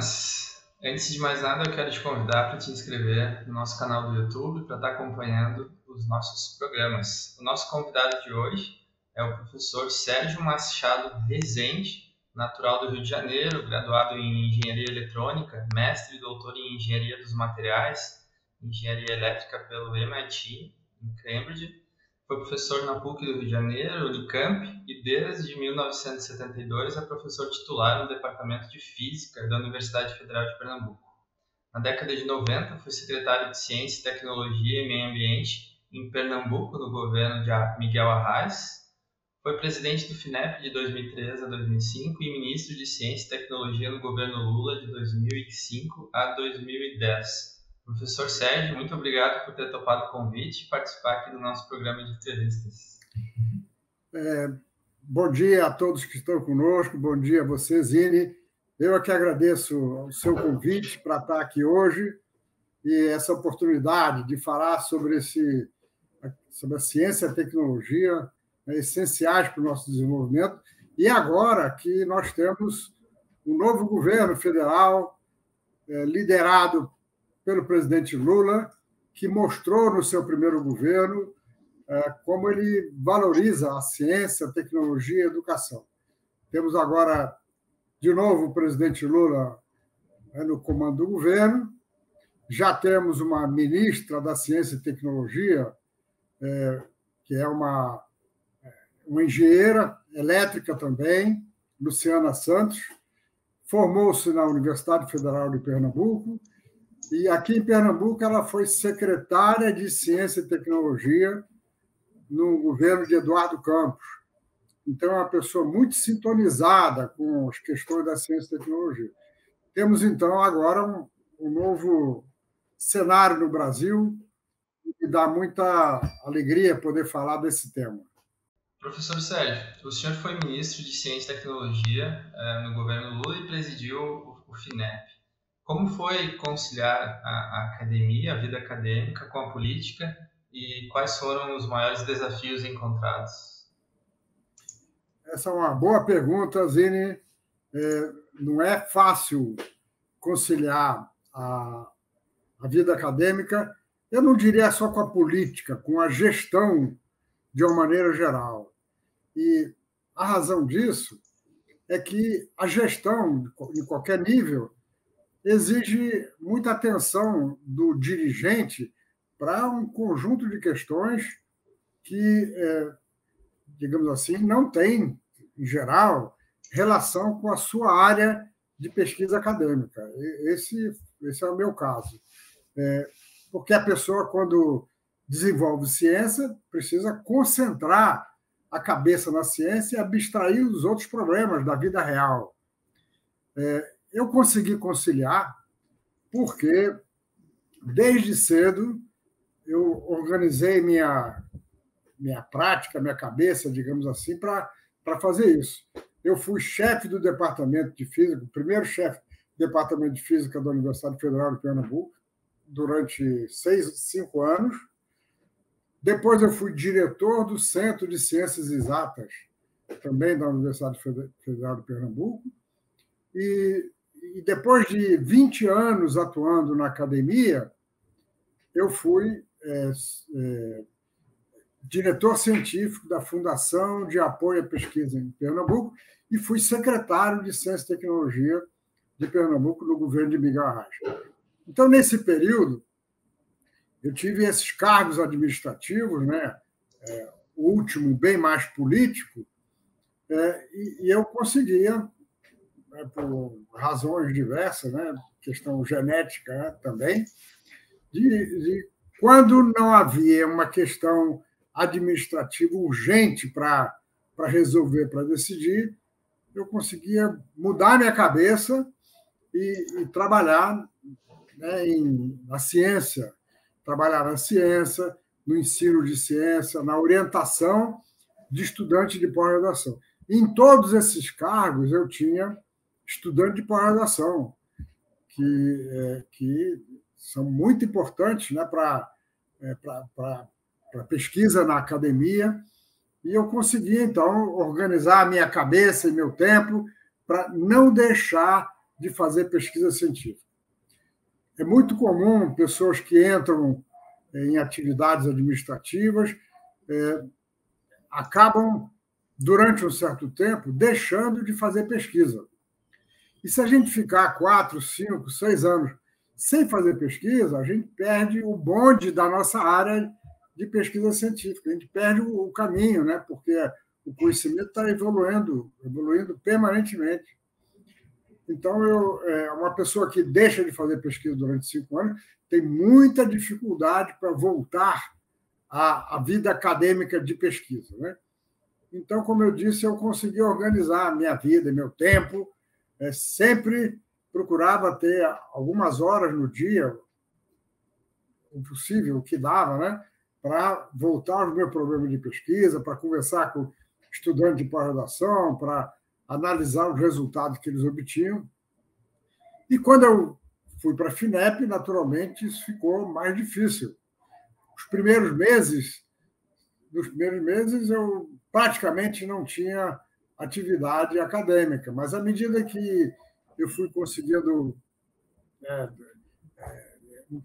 Jonas, antes de mais nada eu quero te convidar para te inscrever no nosso canal do YouTube para estar acompanhando os nossos programas. O nosso convidado de hoje é o professor Sérgio Machado Rezende, natural do Rio de Janeiro, graduado em Engenharia Eletrônica, mestre e doutor em Engenharia dos Materiais, Engenharia Elétrica pelo MIT, em Cambridge. Foi professor na PUC do Rio de Janeiro, Unicamp, e desde 1972 é professor titular no Departamento de Física da Universidade Federal de Pernambuco. Na década de 90, foi secretário de Ciência, Tecnologia e Meio Ambiente em Pernambuco, no governo de Miguel Arraes. Foi presidente do FINEP de 2003 a 2005 e ministro de Ciência e Tecnologia no governo Lula de 2005 a 2010. Professor Sérgio, muito obrigado por ter topado o convite e participar aqui do nosso programa de entrevistas. Bom dia a todos que estão conosco, bom dia a você, Zine. Eu é que agradeço o seu convite para estar aqui hoje e essa oportunidade de falar sobre a ciência e a tecnologia, essenciais para o nosso desenvolvimento. E agora que nós temos um novo governo federal liderado pelo presidente Lula, que mostrou no seu primeiro governo como ele valoriza a ciência, a tecnologia e a educação. Temos agora, de novo, o presidente Lula no comando do governo, já temos uma ministra da Ciência e Tecnologia, que é uma engenheira elétrica também, Luciana Santos, formou-se na Universidade Federal de Pernambuco, e aqui em Pernambuco ela foi secretária de Ciência e Tecnologia no governo de Eduardo Campos. Então, é uma pessoa muito sintonizada com as questões da ciência e tecnologia. Temos, então, agora um novo cenário no Brasil e dá muita alegria poder falar desse tema. Professor Sérgio, o senhor foi ministro de Ciência e Tecnologia no governo Lula e presidiu o FINEP. Como foi conciliar a academia, a vida acadêmica, com a política e quais foram os maiores desafios encontrados? Essa é uma boa pergunta, Zine. Não é fácil conciliar a vida acadêmica, eu não diria só com a política, com a gestão de uma maneira geral. E a razão disso é que a gestão, em qualquer nível, exige muita atenção do dirigente para um conjunto de questões que, digamos assim, não tem, em geral, relação com a sua área de pesquisa acadêmica. Esse é o meu caso. Porque a pessoa, quando desenvolve ciência, precisa concentrar a cabeça na ciência e abstrair os outros problemas da vida real. Eu consegui conciliar porque, desde cedo, eu organizei minha prática, minha cabeça, digamos assim, para fazer isso. Eu fui chefe do Departamento de Física, o primeiro chefe do Departamento de Física da Universidade Federal de Pernambuco, durante 5 anos. Depois eu fui diretor do Centro de Ciências Exatas, também da Universidade Federal de Pernambuco. E depois de 20 anos atuando na academia, eu fui diretor científico da Fundação de Apoio à Pesquisa em Pernambuco e fui secretário de Ciência e Tecnologia de Pernambuco no governo de Miguel Arraes. Então, nesse período, eu tive esses cargos administrativos, o último bem mais político, e eu conseguia, por razões diversas, questão genética também, quando não havia uma questão administrativa urgente para resolver, para decidir, eu conseguia mudar minha cabeça e trabalhar na ciência, no ensino de ciência, na orientação de estudante de pós-graduação. Em todos esses cargos, eu tinha estudante de pós-graduação, que são muito importantes para pesquisa na academia, e eu consegui, então, organizar a minha cabeça e meu tempo para não deixar de fazer pesquisa científica. É muito comum pessoas que entram em atividades administrativas acabam, durante um certo tempo, deixando de fazer pesquisa. E se a gente ficar 4, 5, 6 anos sem fazer pesquisa, a gente perde o bonde da nossa área de pesquisa científica, a gente perde o caminho, né? Porque o conhecimento está evoluindo permanentemente. Então, uma pessoa que deixa de fazer pesquisa durante 5 anos tem muita dificuldade para voltar à vida acadêmica de pesquisa, né? Então, como eu disse, eu consegui organizar a minha vida, meu tempo, sempre procurava ter algumas horas no dia, o possível, o que dava, né, para voltar ao meu problema de pesquisa, para conversar com estudantes de pós-graduação, para analisar os resultados que eles obtinham. E quando eu fui para a FINEP, naturalmente, isso ficou mais difícil. Nos primeiros meses, eu praticamente não tinha atividade acadêmica, mas à medida que eu fui conseguindo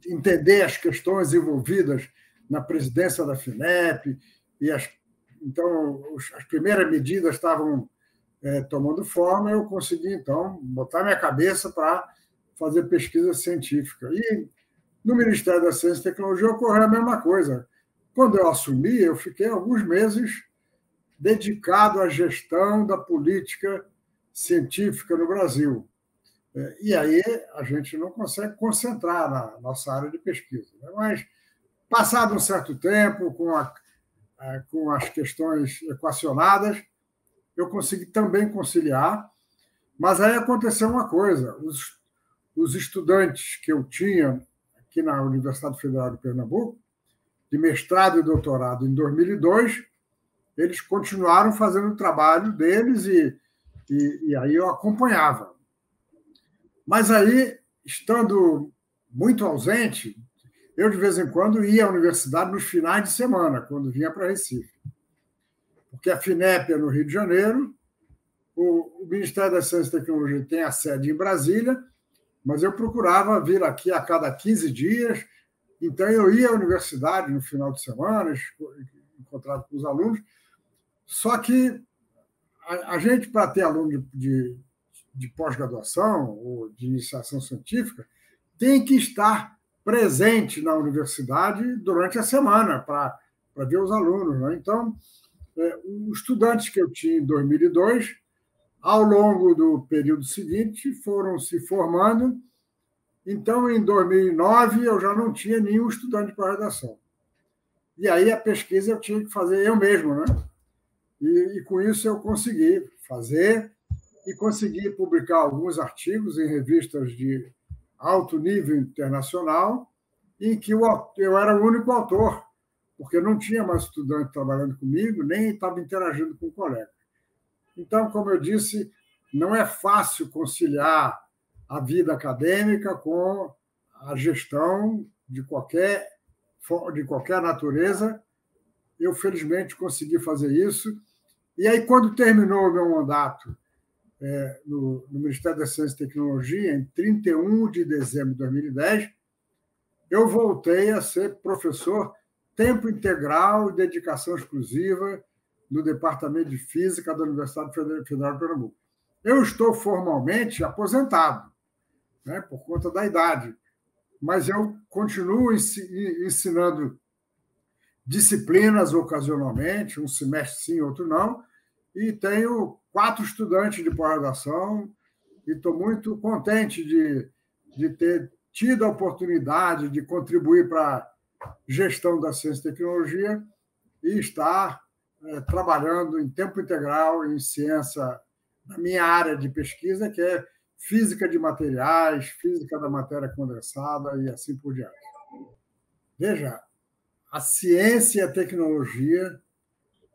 entender as questões envolvidas na presidência da FINEP, então as primeiras medidas estavam tomando forma, eu consegui, então, botar minha cabeça para fazer pesquisa científica. E no Ministério da Ciência e Tecnologia ocorreu a mesma coisa. Quando eu assumi, eu fiquei alguns meses dedicado à gestão da política científica no Brasil. E aí a gente não consegue concentrar na nossa área de pesquisa. Mas, passado um certo tempo, com as questões equacionadas, eu consegui também conciliar, mas aí aconteceu uma coisa: os estudantes que eu tinha aqui na Universidade Federal de Pernambuco, de mestrado e doutorado em 2002, eles continuaram fazendo o trabalho deles e aí eu acompanhava. Mas aí, estando muito ausente, eu, de vez em quando, ia à universidade nos finais de semana, quando vinha para Recife. Porque a FINEP é no Rio de Janeiro, o Ministério da Ciência e Tecnologia tem a sede em Brasília, mas eu procurava vir aqui a cada 15 dias, então eu ia à universidade no final de semana, encontrava com os alunos, só que a gente, para ter aluno de pós-graduação ou de iniciação científica, tem que estar presente na universidade durante a semana para ver os alunos, né? Então, os estudantes que eu tinha em 2002, ao longo do período seguinte, foram se formando. Então, em 2009, eu já não tinha nenhum estudante de pós-graduação. E aí a pesquisa eu tinha que fazer eu mesmo, né? E com isso eu consegui fazer e consegui publicar alguns artigos em revistas de alto nível internacional, em que eu era o único autor, porque não tinha mais estudante trabalhando comigo, nem estava interagindo com o colega. Então, como eu disse, não é fácil conciliar a vida acadêmica com a gestão de qualquer natureza. Eu, felizmente, consegui fazer isso. E aí, quando terminou o meu mandato no Ministério da Ciência e Tecnologia, em 31 de dezembro de 2010, eu voltei a ser professor tempo integral e dedicação exclusiva no Departamento de Física da Universidade Federal de Pernambuco. Eu estou formalmente aposentado, né, por conta da idade, mas eu continuo ensinando disciplinas ocasionalmente, um semestre sim, outro não, e tenho 4 estudantes de pós-graduação e estou muito contente de ter tido a oportunidade de contribuir para a gestão da ciência e tecnologia e estar trabalhando em tempo integral em ciência na minha área de pesquisa, que é física de materiais, física da matéria condensada e assim por diante. Veja, a ciência e a tecnologia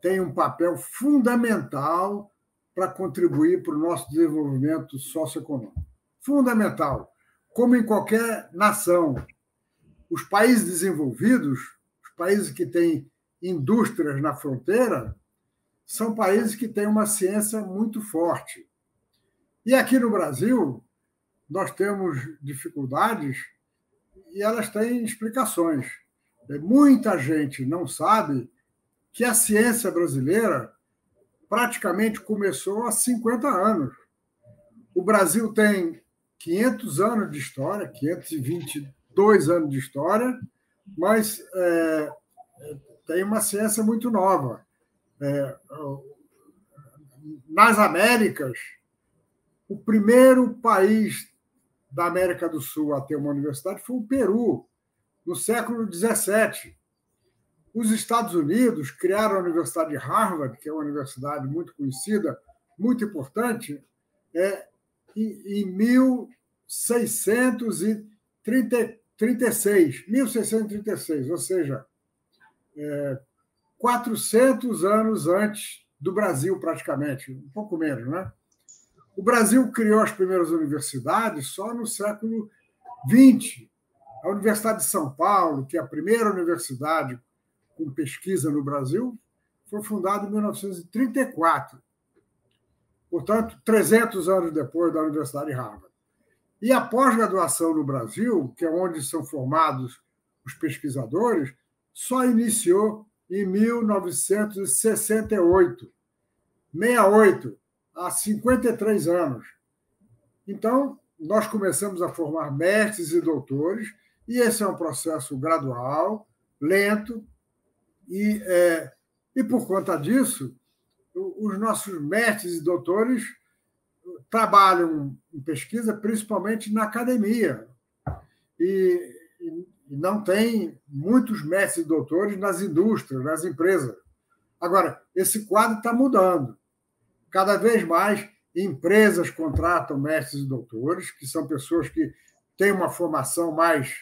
têm um papel fundamental para contribuir para o nosso desenvolvimento socioeconômico. Fundamental. Como em qualquer nação, os países desenvolvidos, os países que têm indústrias na fronteira, são países que têm uma ciência muito forte. E aqui no Brasil, nós temos dificuldades e elas têm explicações. Muita gente não sabe que a ciência brasileira praticamente começou há 50 anos. O Brasil tem 500 anos de história, 522 anos de história, mas tem uma ciência muito nova. Nas Américas, o primeiro país da América do Sul a ter uma universidade foi o Peru, no século XVII. Os Estados Unidos criaram a Universidade de Harvard, que é uma universidade muito conhecida, muito importante, em 1636, ou seja, 400 anos antes do Brasil, praticamente, um pouco menos, né? O Brasil criou as primeiras universidades só no século XX. A Universidade de São Paulo, que é a primeira universidade com pesquisa no Brasil, foi fundada em 1934. Portanto, 300 anos depois da Universidade de Harvard. E a pós-graduação no Brasil, que é onde são formados os pesquisadores, só iniciou em 1968. 68, há 53 anos. Então, nós começamos a formar mestres e doutores, e esse é um processo gradual, lento, e por conta disso, os nossos mestres e doutores trabalham em pesquisa principalmente na academia, e não tem muitos mestres e doutores nas indústrias, nas empresas. Agora, esse quadro está mudando. Cada vez mais empresas contratam mestres e doutores, que são pessoas que têm uma formação mais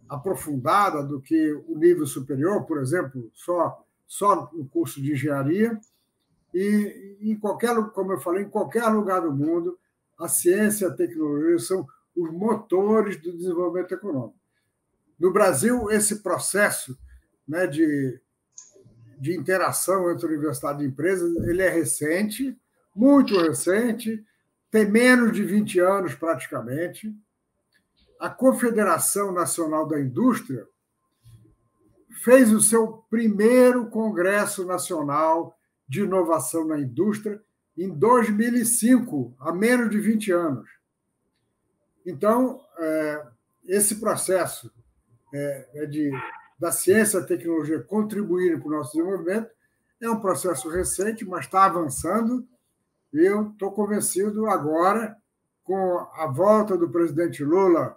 aprofundada do que o nível superior, por exemplo, só no curso de engenharia. E como eu falei, em qualquer lugar do mundo, a ciência e a tecnologia são os motores do desenvolvimento econômico. No Brasil, esse processo, né, de interação entre universidade e empresas, ele é recente, muito recente, tem menos de 20 anos praticamente. A Confederação Nacional da Indústria fez o seu primeiro Congresso Nacional de Inovação na Indústria em 2005, há menos de 20 anos. Então, esse processo da ciência e da tecnologia contribuírem para o nosso desenvolvimento é um processo recente, mas está avançando, e eu estou convencido agora, com a volta do presidente Lula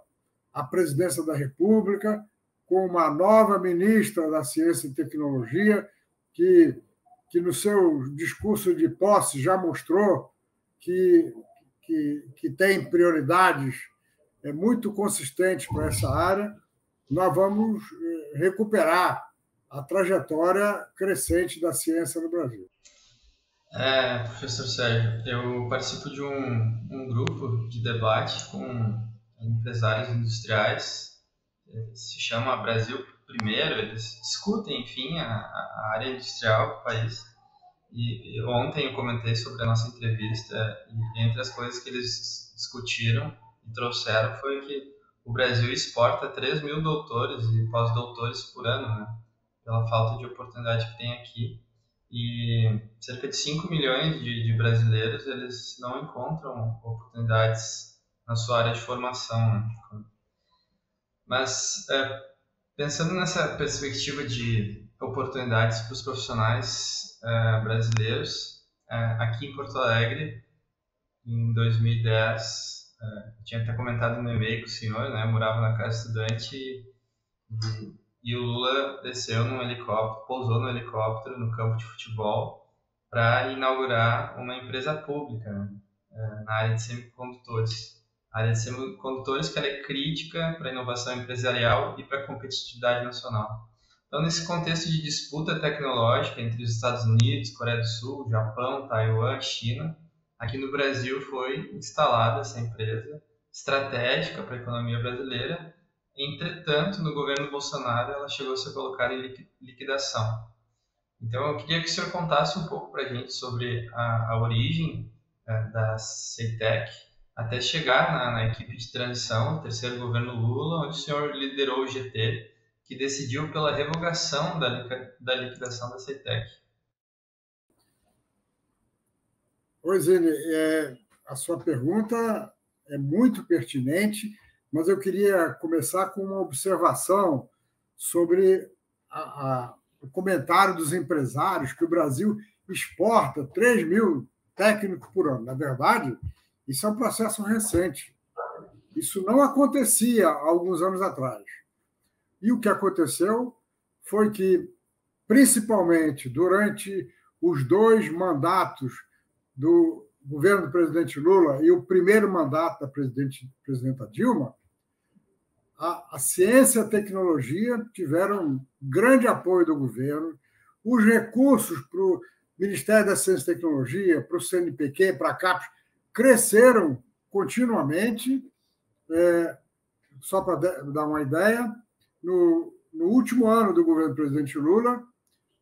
à presidência da República, com uma nova ministra da Ciência e Tecnologia, que no seu discurso de posse já mostrou que tem prioridades muito consistentes para essa área, nós vamos recuperar a trajetória crescente da ciência no Brasil. Professor Sérgio, eu participo de um grupo de debate com empresários industriais, se chama Brasil Primeiro, eles discutem, enfim, a área industrial do país. E ontem eu comentei sobre a nossa entrevista, e entre as coisas que eles discutiram e trouxeram foi que o Brasil exporta 3 mil doutores e pós-doutores por ano, né, pela falta de oportunidade que tem aqui. E cerca de 5 milhões de brasileiros eles não encontram oportunidades na sua área de formação, né? Mas pensando nessa perspectiva de oportunidades para os profissionais brasileiros, aqui em Porto Alegre, em 2010, tinha até comentado no e-mail com o senhor, né? Eu morava na casa estudante e o Lula desceu num helicóptero, pousou no helicóptero no campo de futebol para inaugurar uma empresa pública, né, na área de semicondutores. A área de semicondutores que ela é crítica para a inovação empresarial e para a competitividade nacional. Então, nesse contexto de disputa tecnológica entre os Estados Unidos, Coreia do Sul, Japão, Taiwan, China, aqui no Brasil foi instalada essa empresa estratégica para a economia brasileira. Entretanto, no governo Bolsonaro, ela chegou a ser colocada em liquidação. Então, eu queria que o senhor contasse um pouco para a gente sobre a origem da CEITEC, até chegar na equipe de transição, o terceiro governo Lula, onde o senhor liderou o GT, que decidiu pela revogação da liquidação da CETEC. Oi, Zene, a sua pergunta é muito pertinente, mas eu queria começar com uma observação sobre o comentário dos empresários que o Brasil exporta 3 mil técnicos por ano. Na verdade, isso é um processo recente. Isso não acontecia há alguns anos atrás. E o que aconteceu foi que, principalmente durante os 2 mandatos do governo do presidente Lula e o primeiro mandato da presidenta Dilma, a ciência e a tecnologia tiveram grande apoio do governo, os recursos para o Ministério da Ciência e Tecnologia, para o CNPq, para a CAPES, cresceram continuamente. Só para dar uma ideia, no último ano do governo do presidente Lula,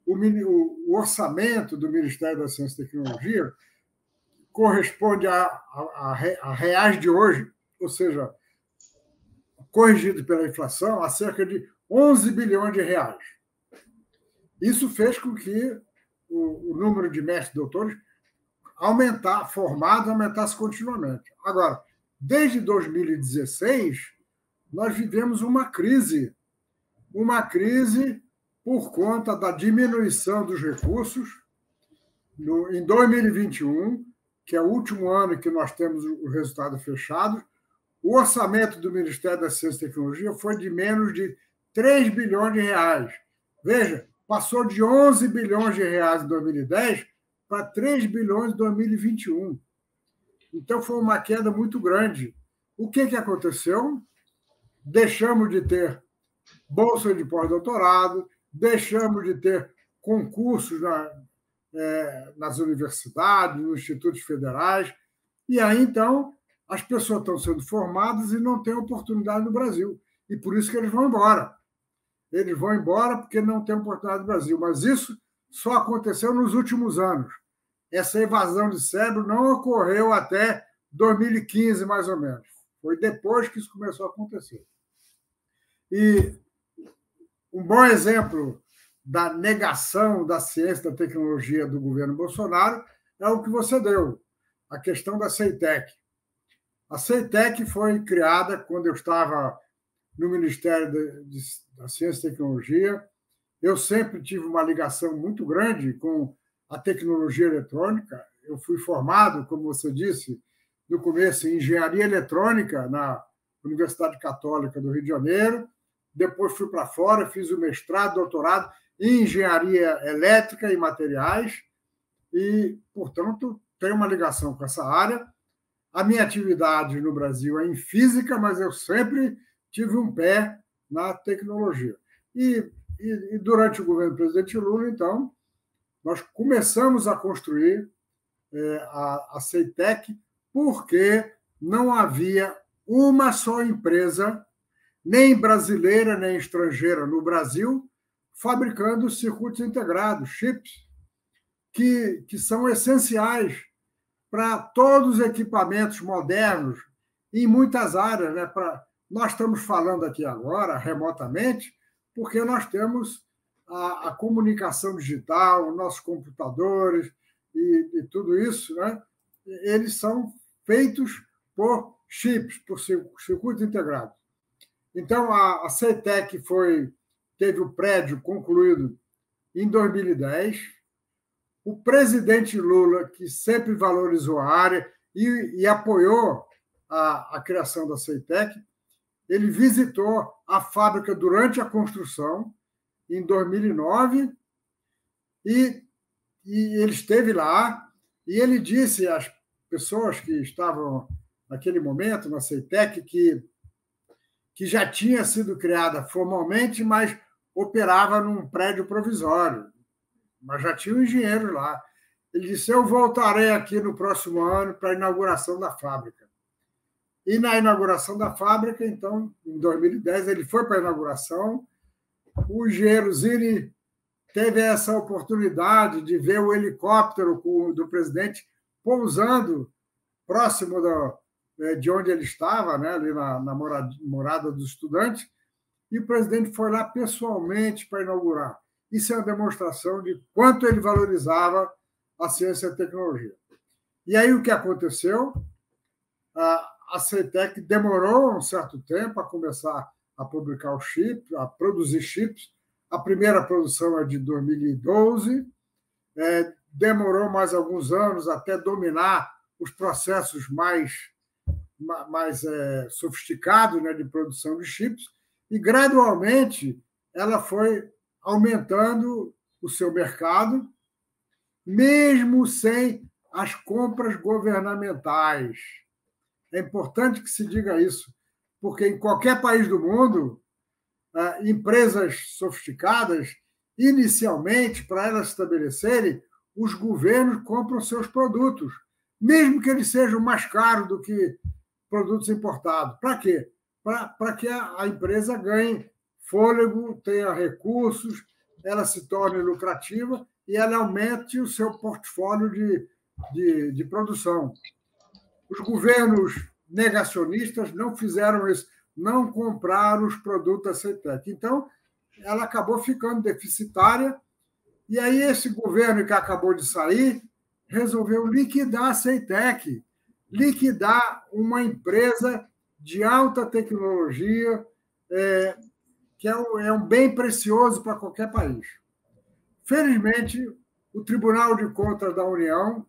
o orçamento do Ministério da Ciência e Tecnologia corresponde a reais de hoje, ou seja, corrigido pela inflação, a cerca de 11 bilhões de reais. Isso fez com que o número de mestres e doutores formados aumentasse continuamente. Agora, desde 2016, nós vivemos uma crise por conta da diminuição dos recursos. Em 2021, que é o último ano que nós temos o resultado fechado, o orçamento do Ministério da Ciência e Tecnologia foi de menos de 3 bilhões de reais. Veja, passou de 11 bilhões de reais em 2010 para 3 bilhões em 2021. Então, foi uma queda muito grande. O que aconteceu? Deixamos de ter bolsa de pós-doutorado, deixamos de ter concursos nas universidades, nos institutos federais, e aí, então, as pessoas estão sendo formadas e não têm oportunidade no Brasil. E por isso que eles vão embora. Eles vão embora porque não têm oportunidade no Brasil. Mas isso só aconteceu nos últimos anos. Essa evasão de cérebro não ocorreu até 2015, mais ou menos. Foi depois que isso começou a acontecer. E um bom exemplo da negação da ciência e da tecnologia do governo Bolsonaro é o que você deu, a questão da CETEC. A CETEC foi criada quando eu estava no Ministério da Ciência e Tecnologia. Eu sempre tive uma ligação muito grande com a tecnologia eletrônica. Eu fui formado, como você disse, no começo, em engenharia eletrônica na Universidade Católica do Rio de Janeiro. Depois fui para fora, fiz o mestrado, doutorado em engenharia elétrica e materiais e, portanto, tenho uma ligação com essa área. A minha atividade no Brasil é em física, mas eu sempre tive um pé na tecnologia. E durante o governo do presidente Lula, então, nós começamos a construir a CETEC porque não havia uma só empresa, nem brasileira, nem estrangeira, no Brasil, fabricando circuitos integrados, chips, que são essenciais para todos os equipamentos modernos, em muitas áreas. Né? Nós estamos falando aqui agora, remotamente, porque nós temos a comunicação digital, nossos computadores e tudo isso, né? Eles são feitos por chips, por circuitos integrados. Então, a CETEC teve o prédio concluído em 2010. O presidente Lula, que sempre valorizou a área e apoiou a criação da CETEC, ele visitou a fábrica durante a construção, em 2009, e ele esteve lá, e ele disse às pessoas que estavam naquele momento na CETEC que já tinha sido criada formalmente, mas operava num prédio provisório, mas já tinha um engenheiro lá. Ele disse: eu voltarei aqui no próximo ano para a inauguração da fábrica. E na inauguração da fábrica, então, em 2010, ele foi para a inauguração. O engenheiro Zini teve essa oportunidade de ver o helicóptero do presidente pousando próximo de onde ele estava, né, ali na morada dos estudantes, e o presidente foi lá pessoalmente para inaugurar. Isso é uma demonstração de quanto ele valorizava a ciência e a tecnologia. E aí o que aconteceu? A CETEC demorou um certo tempo a começar a publicar os chips, a produzir chips. A primeira produção é de 2012, demorou mais alguns anos até dominar os processos mais sofisticados, né, de produção de chips, e gradualmente ela foi aumentando o seu mercado, mesmo sem as compras governamentais. É importante que se diga isso, porque em qualquer país do mundo, empresas sofisticadas, inicialmente, para elas se estabelecerem, os governos compram seus produtos, mesmo que eles sejam mais caros do que produtos importados. Para quê? Para que a empresa ganhe fôlego, tenha recursos, ela se torne lucrativa e ela aumente o seu portfólio de produção. Os governos negacionistas não fizeram isso, não compraram os produtos da CETEC. Então, ela acabou ficando deficitária, e aí esse governo que acabou de sair resolveu liquidar a CETEC, liquidar uma empresa de alta tecnologia, que é um bem precioso para qualquer país. Felizmente, o Tribunal de Contas da União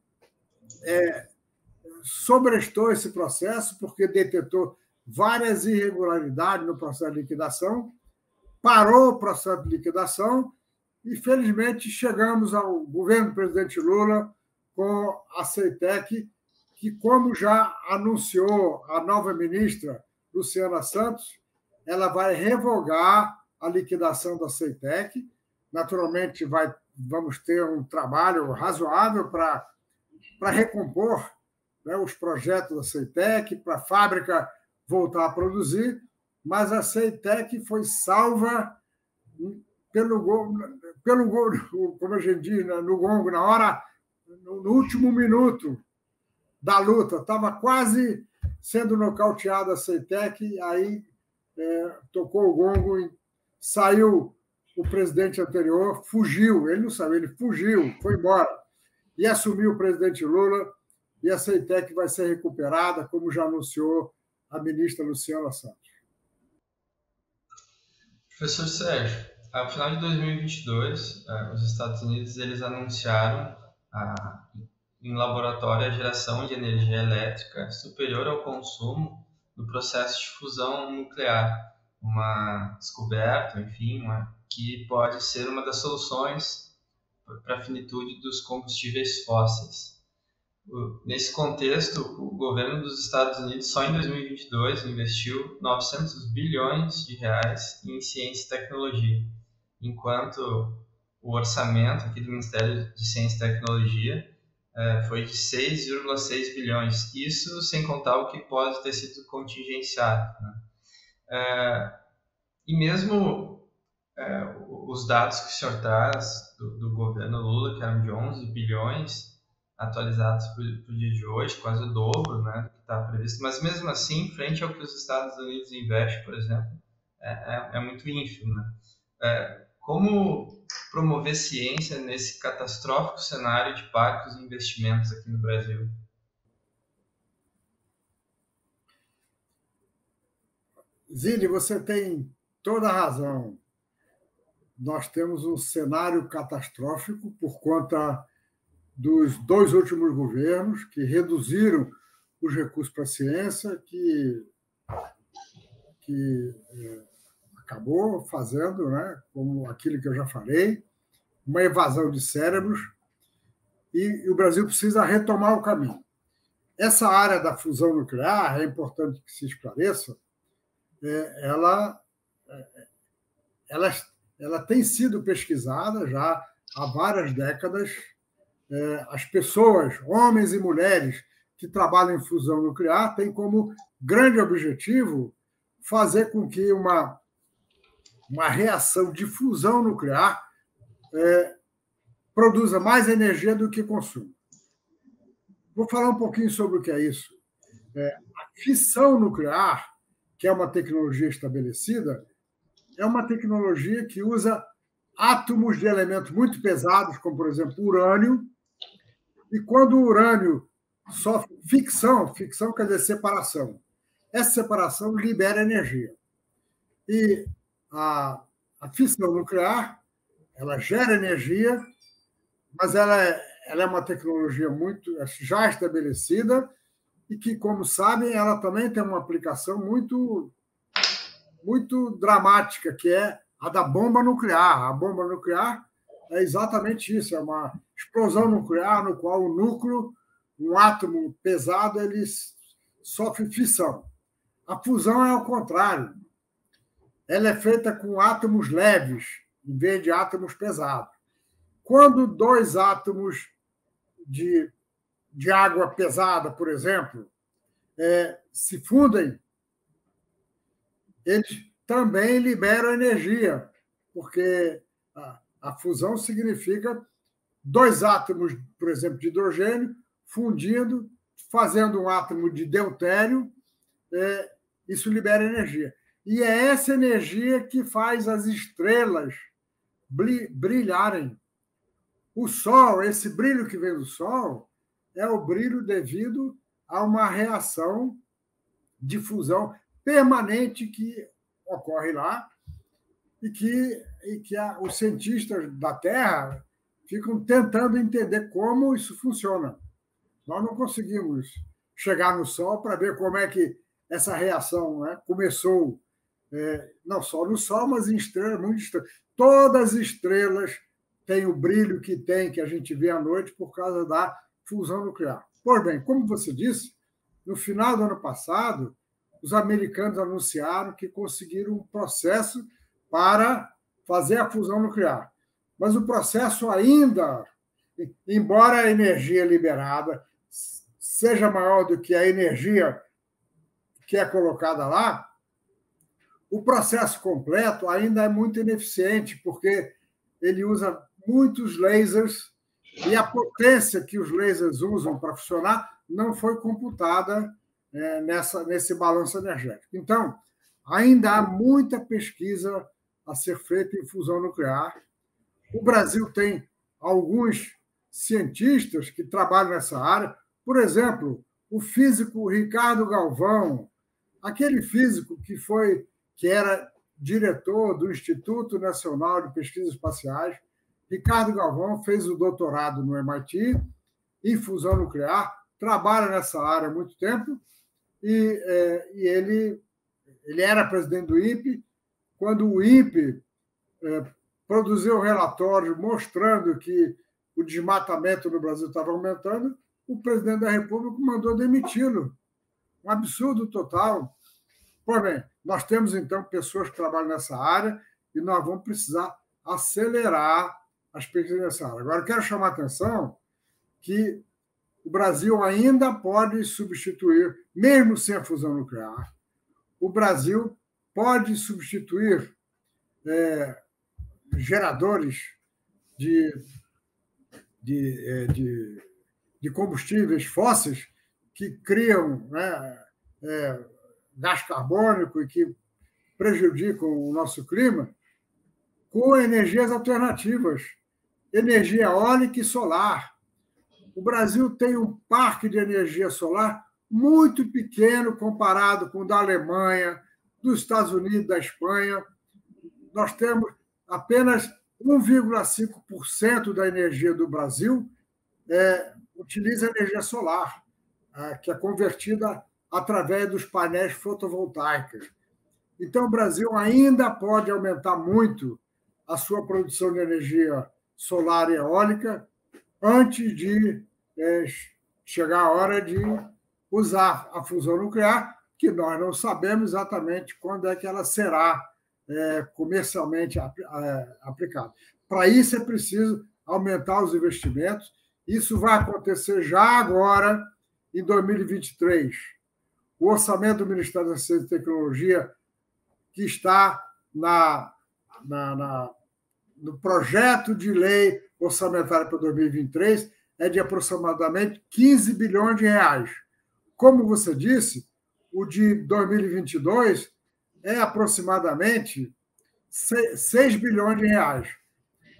sobrestou esse processo, porque detectou várias irregularidades no processo de liquidação, parou o processo de liquidação e, felizmente, chegamos ao governo do presidente Lula com a CETEC, que, como já anunciou a nova ministra Luciana Santos, ela vai revogar a liquidação da CETEC. Naturalmente, vamos ter um trabalho razoável para recompor, né, os projetos da CETEC, para a fábrica voltar a produzir, mas a CETEC foi salva pelo como a gente diz, no gongo, no último minuto da luta. Estava quase sendo nocauteada a CETEC, aí tocou o gongo e saiu o presidente anterior, fugiu, ele não sabe, ele fugiu, foi embora, e assumiu o presidente Lula, e a CETEC vai ser recuperada, como já anunciou a ministra Luciana Santos. Professor Sérgio, ao final de 2022, os Estados Unidos eles anunciaram em laboratório a geração de energia elétrica superior ao consumo no processo de fusão nuclear, uma descoberta, enfim, que pode ser uma das soluções para a finitude dos combustíveis fósseis. Nesse contexto, o governo dos Estados Unidos só em 2022 investiu 900 bilhões de reais em ciência e tecnologia, enquanto o orçamento aqui do Ministério de Ciência e Tecnologia foi de 6,6 bilhões, isso sem contar o que pode ter sido contingenciado, né? E mesmo os dados que o senhor traz do governo Lula, que eram de 11 bilhões, atualizados para o dia de hoje, quase o dobro, né, do que está previsto, mas mesmo assim, frente ao que os Estados Unidos investem, por exemplo, é muito ínfimo, né? Como promover ciência nesse catastrófico cenário de parcos e investimentos aqui no Brasil? Zine, você tem toda a razão. Nós temos um cenário catastrófico por conta dos dois últimos governos, que reduziram os recursos para a ciência, que acabou fazendo, né, como aquilo que eu já falei, uma evasão de cérebros, e o Brasil precisa retomar o caminho. Essa área da fusão nuclear, é importante que se esclareça, ela tem sido pesquisada já há várias décadas. As pessoas, homens e mulheres que trabalham em fusão nuclear, têm como grande objetivo fazer com que uma reação de fusão nuclear produza mais energia do que consome. Vou falar um pouquinho sobre o que é isso. A fissão nuclear, que é uma tecnologia estabelecida, é uma tecnologia que usa átomos de elementos muito pesados, como, por exemplo, urânio, e quando o urânio sofre ficção quer dizer separação, essa separação libera energia. E a fissão nuclear, ela gera energia, mas ela é uma tecnologia muito já estabelecida e que, como sabem, ela também tem uma aplicação muito, muito dramática, que é a da bomba nuclear. A bomba nuclear é exatamente isso, é uma explosão nuclear no qual o núcleo, um átomo pesado, ele sofre fissão. A fusão é ao contrário. Ela é feita com átomos leves, em vez de átomos pesados. Quando dois átomos de água pesada, por exemplo, se fundem, eles também liberam energia, porque a fusão significa dois átomos, por exemplo, de hidrogênio, fundindo, fazendo um átomo de deutério, isso libera energia. E é essa energia que faz as estrelas brilharem. O Sol, esse brilho que vem do Sol, é o brilho devido a uma reação de fusão permanente que ocorre lá e que os cientistas da Terra ficam tentando entender como isso funciona. Nós não conseguimos chegar no Sol para ver como é que essa reação, né, começou, não só no Sol, mas em estrelas muito distantes. Todas as estrelas têm o brilho que a gente vê à noite por causa da fusão nuclear. Pois bem, como você disse, no final do ano passado, os americanos anunciaram que conseguiram um processo para fazer a fusão nuclear. Mas o processo ainda, embora a energia liberada seja maior do que a energia que é colocada lá, o processo completo ainda é muito ineficiente, porque ele usa muitos lasers e a potência que os lasers usam para funcionar não foi computada nesse balanço energético. Então, ainda há muita pesquisa a ser feita em fusão nuclear. O Brasil tem alguns cientistas que trabalham nessa área. Por exemplo, o físico Ricardo Galvão, aquele físico que era diretor do Instituto Nacional de Pesquisas Espaciais. Ricardo Galvão fez o doutorado no MIT em fusão nuclear, trabalha nessa área há muito tempo, e ele era presidente do INPE. Quando o INPE produziu um relatório mostrando que o desmatamento no Brasil estava aumentando, o presidente da República mandou demiti-lo. Um absurdo total. Pois bem, nós temos, então, pessoas que trabalham nessa área e nós vamos precisar acelerar as pesquisas nessa área. Agora, eu quero chamar a atenção que o Brasil ainda pode substituir, mesmo sem a fusão nuclear, o Brasil pode substituir geradores de combustíveis fósseis que criam gás carbônico e que prejudicam o nosso clima, com energias alternativas, energia eólica e solar. O Brasil tem um parque de energia solar muito pequeno comparado com o da Alemanha, dos Estados Unidos, da Espanha. Nós temos apenas 1,5% da energia do Brasil utiliza energia solar, que é convertida através dos painéis fotovoltaicos. Então, o Brasil ainda pode aumentar muito a sua produção de energia solar e eólica antes de chegar a hora de usar a fusão nuclear, que nós não sabemos exatamente quando é que ela será comercialmente aplicada. Para isso, é preciso aumentar os investimentos. Isso vai acontecer já agora, em 2023. O orçamento do Ministério da Ciência e Tecnologia, que está no projeto de lei orçamentária para 2023, é de aproximadamente 15 bilhões de reais. como você disse, o de 2022 é aproximadamente 6 bilhões de reais.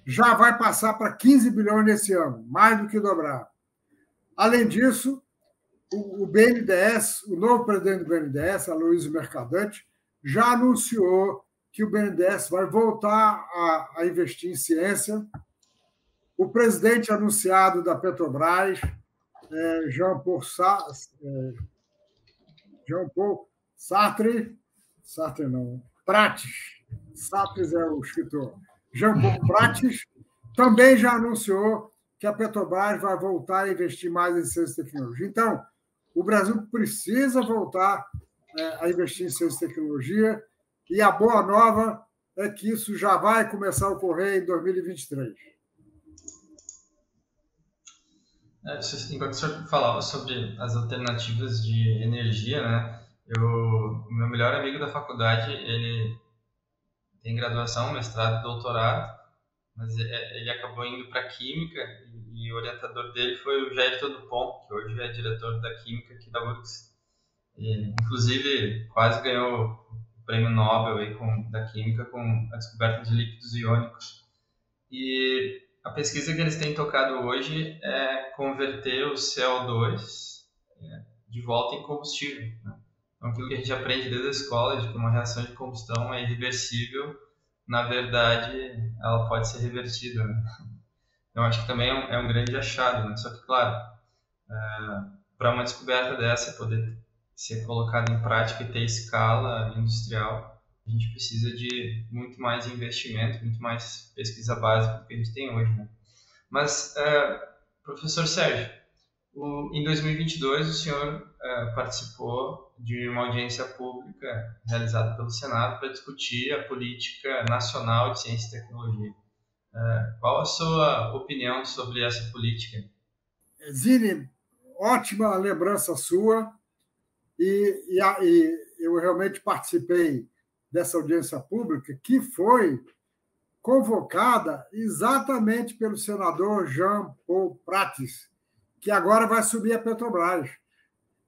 Já vai passar para 15 bilhões nesse ano, mais do que dobrar. Além disso, o BNDES, o novo presidente do BNDES, Aloysio Mercadante, já anunciou que o BNDES vai voltar a investir em ciência. O presidente anunciado da Petrobras, Jean-Paul Prates. Sartre é o escritor. Jean-Paul Prates também já anunciou que a Petrobras vai voltar a investir mais em ciência e tecnologia. Então, o Brasil precisa voltar a investir em ciência e tecnologia, e a boa nova é que isso já vai começar a ocorrer em 2023. Enquanto o senhor falava sobre as alternativas de energia, né? O meu melhor amigo da faculdade, ele tem graduação, mestrado e doutorado, mas ele acabou indo para Química, e o orientador dele foi o Jair Todupont, que hoje é diretor da Química aqui da URGS. E, inclusive, quase ganhou o prêmio Nobel aí da Química com a descoberta de líquidos iônicos. E a pesquisa que eles têm tocado hoje é converter o CO2 de volta em combustível, né? Então, aquilo que a gente aprende desde a escola, de que uma reação de combustão é irreversível, na verdade, ela pode ser revertida, né? Então, acho que também é um grande achado, né? Só que, claro, para uma descoberta dessa poder ser colocada em prática e ter escala industrial, a gente precisa de muito mais investimento, muito mais pesquisa básica do que a gente tem hoje, né? Mas, professor Sérgio, em 2022 o senhor participou de uma audiência pública realizada pelo Senado para discutir a política nacional de ciência e tecnologia. Qual a sua opinião sobre essa política? Zine, ótima lembrança sua, e eu realmente participei dessa audiência pública, que foi convocada exatamente pelo senador Jean-Paul Prates, que agora vai subir a Petrobras.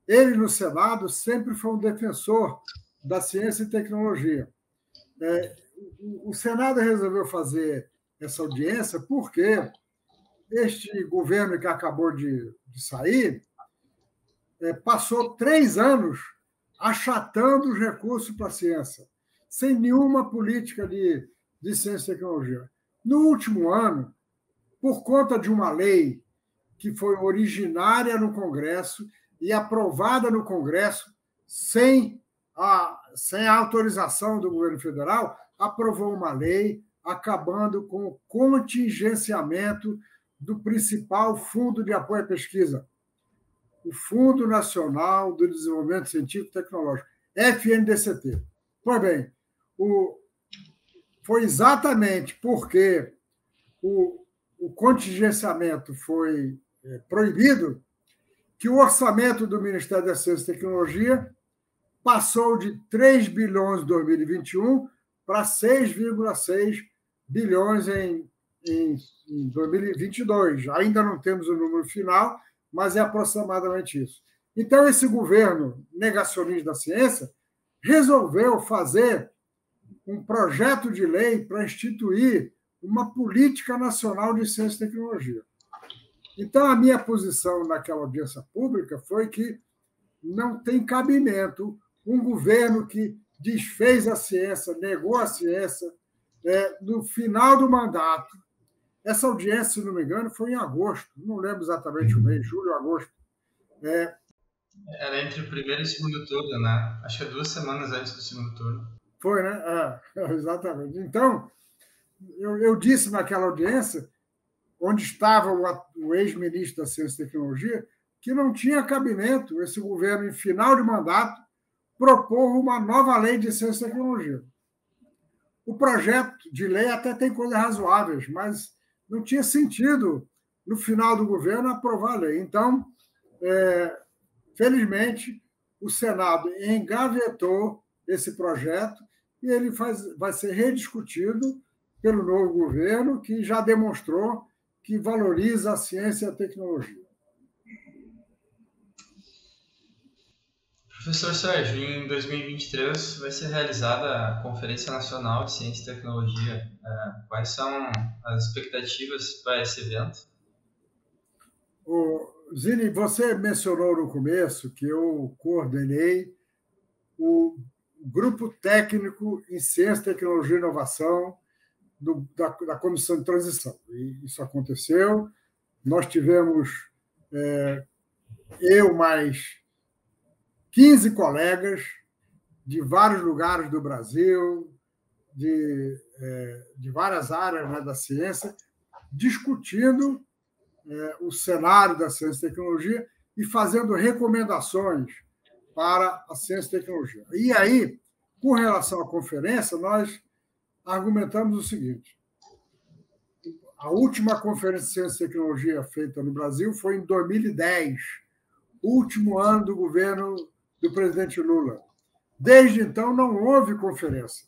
Ele, no Senado, sempre foi um defensor da ciência e tecnologia. O Senado resolveu fazer essa audiência porque este governo que acabou de sair passou 3 anos achatando os recursos para a ciência, sem nenhuma política de ciência e tecnologia. No último ano, por conta de uma lei que foi originária no Congresso e aprovada no Congresso sem a autorização do governo federal, aprovou uma lei acabando com o contingenciamento do principal fundo de apoio à pesquisa, o Fundo Nacional do Desenvolvimento Científico e Tecnológico, FNDCT. Pois bem, foi exatamente porque o contingenciamento foi proibido que o orçamento do Ministério da Ciência e Tecnologia passou de 3 bilhões em 2021 para 6,6 bilhões em 2022. Ainda não temos o número final, mas é aproximadamente isso. Então, esse governo negacionista da ciência resolveu fazer um projeto de lei para instituir uma política nacional de ciência e tecnologia. Então, a minha posição naquela audiência pública foi que não tem cabimento um governo que desfez a ciência, negou a ciência, no final do mandato. Essa audiência, se não me engano, foi em agosto, não lembro exatamente o mês, julho ou agosto. Era entre o primeiro e o segundo turno, né? Acho que 2 semanas antes do segundo turno. Foi, né? Exatamente. Então, eu disse naquela audiência, onde estava o ex-ministro da Ciência e Tecnologia, que não tinha cabimento esse governo, em final de mandato, propor uma nova lei de ciência e tecnologia. O projeto de lei até tem coisas razoáveis, mas não tinha sentido, no final do governo, aprovar a lei. Então, felizmente, o Senado engavetou esse projeto e ele vai ser rediscutido pelo novo governo, que já demonstrou que valoriza a ciência e a tecnologia. Professor Sérgio, em 2023 vai ser realizada a Conferência Nacional de Ciência e Tecnologia. Quais são as expectativas para esse evento? Zini, você mencionou no começo que eu coordenei o Grupo Técnico em Ciência, Tecnologia e Inovação da Comissão de Transição. E isso aconteceu. Nós tivemos, eu mais 15 colegas de vários lugares do Brasil, de várias áreas, né, da ciência, discutindo o cenário da ciência e tecnologia e fazendo recomendações para a ciência e tecnologia. E aí, com relação à conferência, nós argumentamos o seguinte: a última conferência de ciência e tecnologia feita no Brasil foi em 2010, último ano do governo do presidente Lula. Desde então, não houve conferência.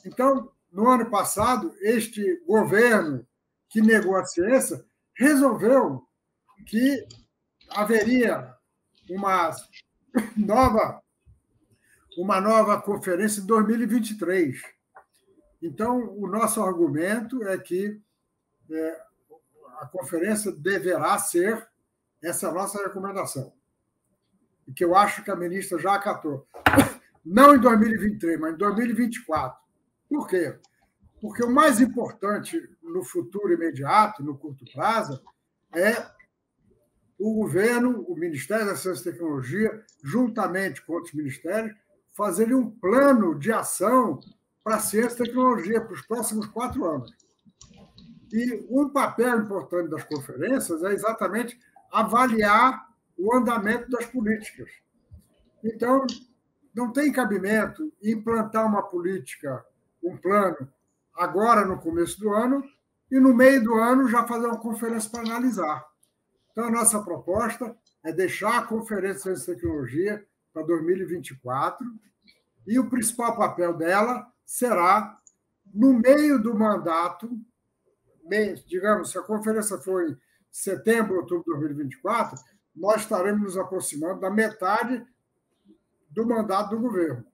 Então, no ano passado, este governo que negou a ciência resolveu que haveria uma nova conferência em 2023. Então, o nosso argumento é que a conferência deverá ser essa nossa recomendação, e que eu acho que a ministra já acatou. Não em 2023, mas em 2024. Por quê? Porque o mais importante no futuro imediato, no curto prazo, é o governo, o Ministério da Ciência e Tecnologia, juntamente com outros ministérios, fazerem um plano de ação para a ciência e tecnologia para os próximos 4 anos. E um papel importante das conferências é exatamente avaliar o andamento das políticas. Então, não tem cabimento implantar uma política, um plano, agora no começo do ano, e no meio do ano já fazer uma conferência para analisar. Então, a nossa proposta é deixar a Conferência de Ciência e Tecnologia para 2024, e o principal papel dela será, no meio do mandato, digamos, se a conferência for em setembro, outubro de 2024, nós estaremos nos aproximando da metade do mandato do governo.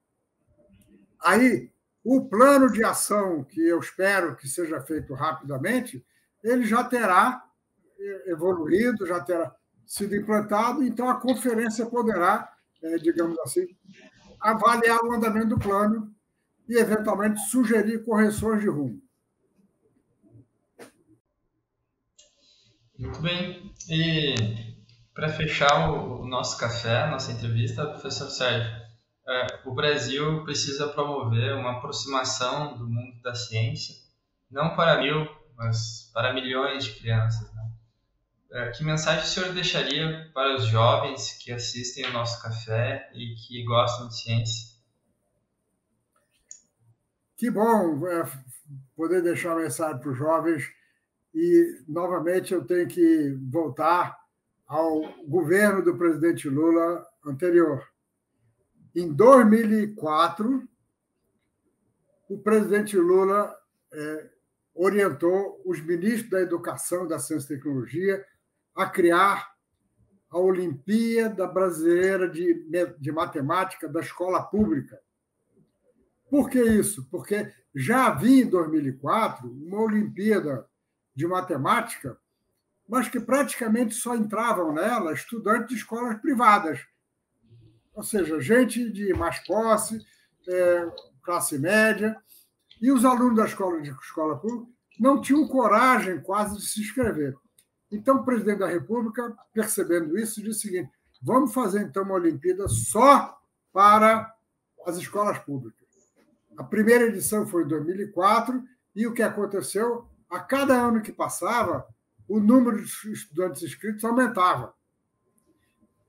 Aí, o plano de ação, que eu espero que seja feito rapidamente, ele já terá evoluído, já terá sido implantado, então a conferência poderá, digamos assim, avaliar o andamento do plano e, eventualmente, sugerir correções de rumo. Muito bem. E para fechar o nosso café, a nossa entrevista, professor Sérgio, o Brasil precisa promover uma aproximação do mundo da ciência, não para 1000, mas para milhões de crianças, né? Que mensagem o senhor deixaria para os jovens que assistem o nosso café e que gostam de ciência? Que bom poder deixar uma mensagem para os jovens. E, novamente, eu tenho que voltar ao governo do presidente Lula anterior. Em 2004, o presidente Lula orientou os ministros da Educação, da Ciência e Tecnologia a criar a Olimpíada Brasileira de Matemática da Escola Pública. Por que isso? Porque já havia, em 2004, uma Olimpíada de Matemática, mas que praticamente só entravam nela estudantes de escolas privadas, ou seja, gente de mais posse, classe média, e os alunos da escola pública não tinham coragem quase de se inscrever. Então, o presidente da República, percebendo isso, disse o seguinte: vamos fazer, então, uma Olimpíada só para as escolas públicas. A primeira edição foi em 2004, e o que aconteceu? A cada ano que passava, o número de estudantes inscritos aumentava.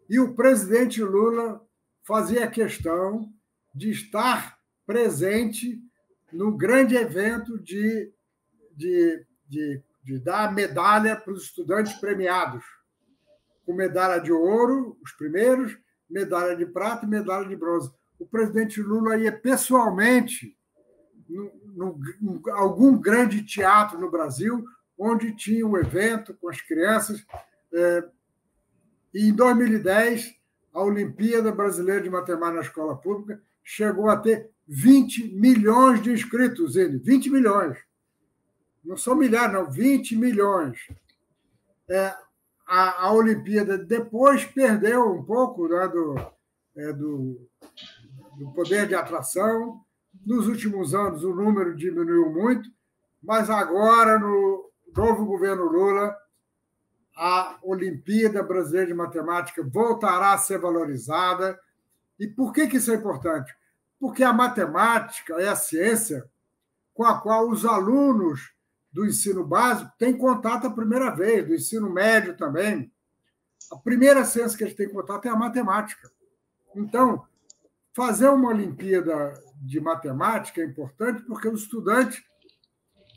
E o presidente Lula fazia questão de estar presente no grande evento de dar medalha para os estudantes premiados, com medalha de ouro, os primeiros, medalha de prata e medalha de bronze. O presidente Lula ia pessoalmente em algum grande teatro no Brasil, onde tinha um evento com as crianças. E em 2010, a Olimpíada Brasileira de Matemática na Escola Pública chegou a ter 20 milhões de inscritos, Zine, 20 milhões. Não são milhares, não, 20 milhões. A Olimpíada depois perdeu um pouco, né, do poder de atração. Nos últimos anos, o número diminuiu muito, mas agora, no novo governo Lula, a Olimpíada Brasileira de Matemática voltará a ser valorizada. E por que isso é importante? Porque a matemática é a ciência com a qual os alunos do ensino básico têm contato a primeira vez, do ensino médio também. A primeira ciência que eles têm contato é a matemática. Então, fazer uma Olimpíada de Matemática é importante porque os estudantes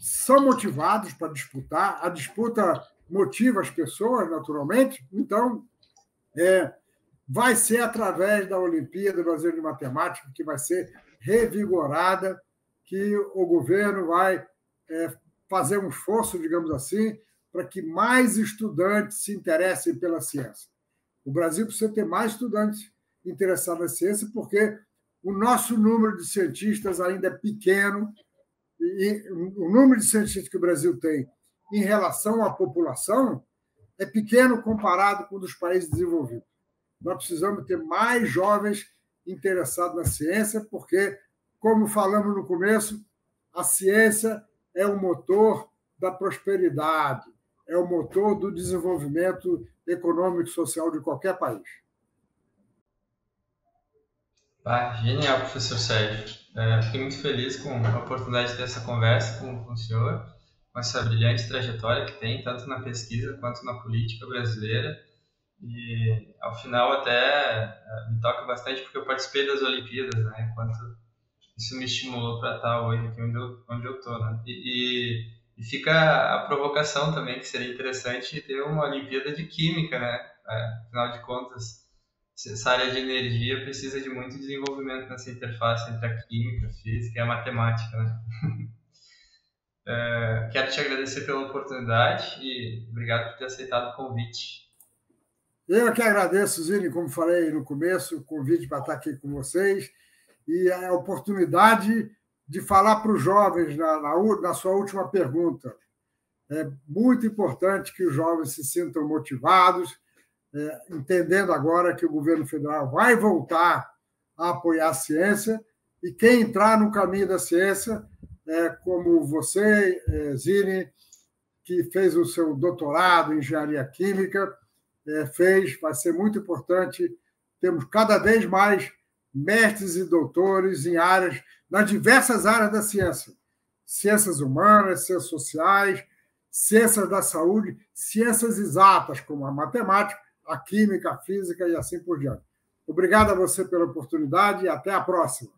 são motivados para disputar, a disputa motiva as pessoas, naturalmente, então vai ser através da Olimpíada Brasileira de Matemática que vai ser revigorada, que o governo vai fazer um esforço, digamos assim, para que mais estudantes se interessem pela ciência. O Brasil precisa ter mais estudantes interessados na ciência, porque o nosso número de cientistas ainda é pequeno, e o número de cientistas que o Brasil tem em relação à população é pequeno comparado com o dos países desenvolvidos. Nós precisamos ter mais jovens interessados na ciência, porque, como falamos no começo, a ciência é o motor da prosperidade, é o motor do desenvolvimento econômico e social de qualquer país. Genial, professor Sérgio. Fiquei muito feliz com a oportunidade de ter essa conversa com o senhor, com essa brilhante trajetória que tem, tanto na pesquisa quanto na política brasileira. E, ao final, até me toca bastante, porque eu participei das Olimpíadas, né? Quanto isso me estimulou para estar hoje aqui onde eu estou, né? E fica a provocação também, que seria interessante ter uma Olimpíada de Química, né? Afinal de contas, essa área de energia precisa de muito desenvolvimento nessa interface entre a química, a física e a matemática, né? Quero te agradecer pela oportunidade e obrigado por ter aceitado o convite. Eu que agradeço, Zine, como falei no começo, o convite para estar aqui com vocês e a oportunidade de falar para os jovens na sua última pergunta. É muito importante que os jovens se sintam motivados, entendendo agora que o governo federal vai voltar a apoiar a ciência, e quem entrar no caminho da ciência, como você, Zine, que fez o seu doutorado em engenharia química, vai ser muito importante termos cada vez mais mestres e doutores nas diversas áreas da ciência, ciências humanas, ciências sociais, ciências da saúde, ciências exatas, como a matemática, a química, a física e assim por diante. Obrigado a você pela oportunidade e até a próxima.